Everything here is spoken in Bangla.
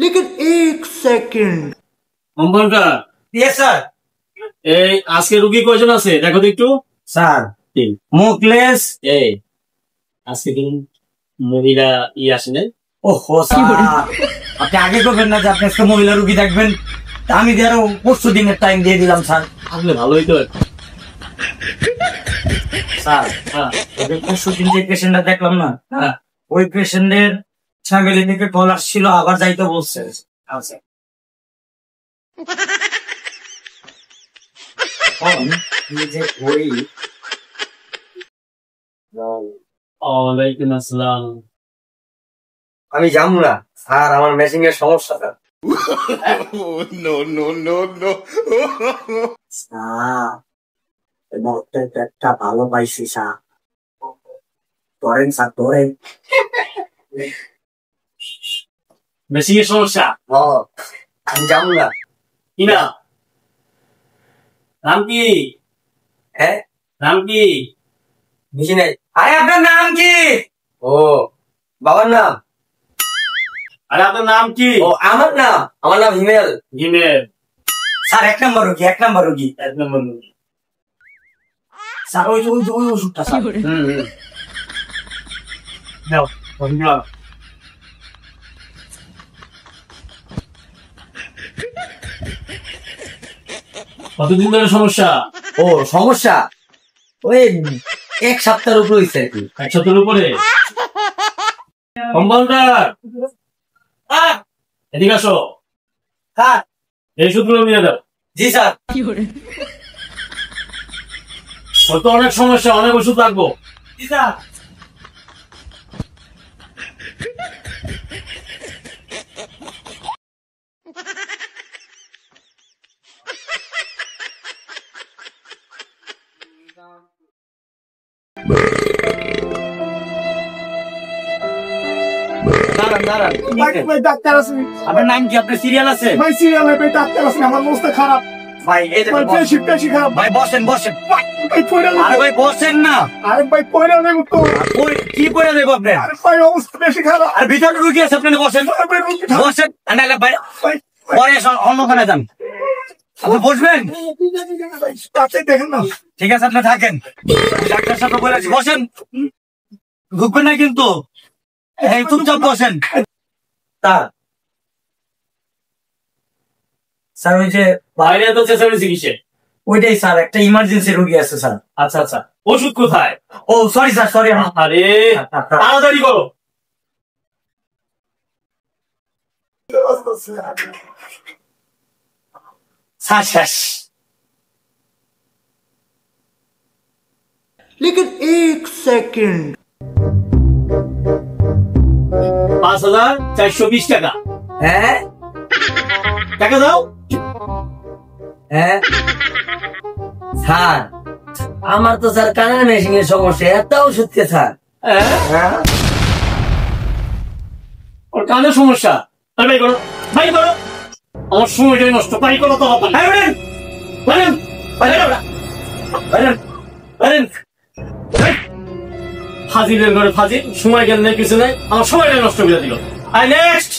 लेकिन एक सेकंड কম্পাউন্ডার। Yes sir. এই আজকে রোগী কয়জন আছে দেখো তো একটু। স্যার মুকলেশ। এই আজকে দিন মহিলা আসে না। ওহো স্যার, আপনি আগে করবেন না যে আপনি আজকে মহিলা রুগী দেখবেন? আমি দিয়ে আরো পরশু দিনের টাইম দিয়ে দিলাম স্যার। আসলে ভালোই তো। স্যার পরশু দিন যে পেশেন্টটা দেখলাম না, ওই পেশেন্টের ফ্যামিলি থেকে কল আসছিল, আবার যাইতে বলছে। আচ্ছা ওয়ালাইকুম আসসালাম। আমি যাবো না স্যার, আমার মেশিং এর সমস্যা। একটা ভালো পাইছি স্যার, ধরেন স্যার ধরেন। মেশিং এর সমস্যা? আমি যাবো না। কি না নাম কি? হ্যাঁ নাম কি? মেশিনে। আরে আপনার নাম কি? ও বাবার নাম। আরে আপনার নাম কি? ও আমার নাম হিমেল। হিমেল। স্যার এক নম্বর রোগী, এক নম্বর রোগী। এক নম্বর রোগী স্যার ওই ওষুধটা স্যার। নাও নাও। কতদিন ধরে সমস্যা? ও সমস্যা ওই এক সপ্তাহের উপরে হয়েছে আর কি। এক সপ্তাহের উপরে? কম্পাউন্ডার এদিকে আসো। হ্যাঁ এই ওষুধগুলো নিয়ে দাও। জি স্যার। ওর তো অনেক সমস্যা, অনেক ওষুধ লাগবো। জি স্যার। ডাক্তার আছে? আপনার নাম কি? আপনার সিরিয়াল আছে? ভাই সিরিয়াল ভাই ডাক্তার আছে, আমার অবস্থা খারাপ ভাই এই দেখুন, বেশি খারাপ। ভাই বসেন বসেন। ভাই পয়রা আরে ভাই বসেন না। আরে ভাই পয়রা নেব তো। ওই কি করে দেব আপনি? আরে ভাই অবস্থা বেশি খারাপ। আর ভিতরে রুগী আছে, আপনি বসেন বসেন। নাহলে ভাই পরে অন্যখানে যান। আপনি বসবেন? ডাক্তার দেখেন না। ঠিক আছে আপনি থাকেন, ডাক্তার সাহেব বলেছি বসেন। ঢুকবেন না কিন্তু, এই চুপচাপ বসেন। স্যার ওই যে বাইরে তো চেঁচামেচি কিসে? ওইটাই স্যার, একটা ইমার্জেন্সি রোগী আছে স্যার। আচ্ছা আচ্ছা, ওষুধ কোথায়? ও সরি স্যার, সরি। আরে তাড়াতাড়ি করো। স্যার শেষ। लेकिन एक सेकंड ৫,৪২০ টাকা। হ্যাঁ টাকা দাও। হ্যাঁ স্যার, আমার তো স্যার কানের মেশিং এর সমস্যা, এত ওষুধ কে স্যার? হ্যাঁ ওর কানের সমস্যা। আরে ভাই করো, ভাই করো, আমার সময়টাই নষ্ট। ভাই করো তো। ফাজিলের ঘরে ফাজিল, সময় গেল নেই কিছু নেই, আমার সময়টাই নষ্ট করে দিল। I next.